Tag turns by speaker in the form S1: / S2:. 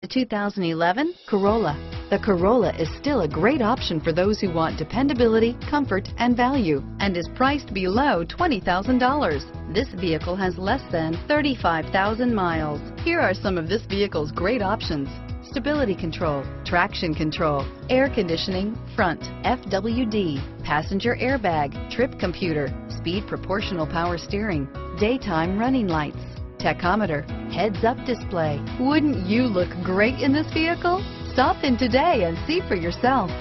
S1: The 2011 Corolla. The Corolla is still a great option for those who want dependability, comfort, and value, and is priced below $20,000. This vehicle has less than 35,000 miles. Here are some of this vehicle's great options: stability control, traction control, air conditioning, front, FWD, passenger airbag, trip computer, speed proportional power steering, daytime running lights, tachometer, heads-up display. Wouldn't you look great in this vehicle? Stop in today and see for yourself.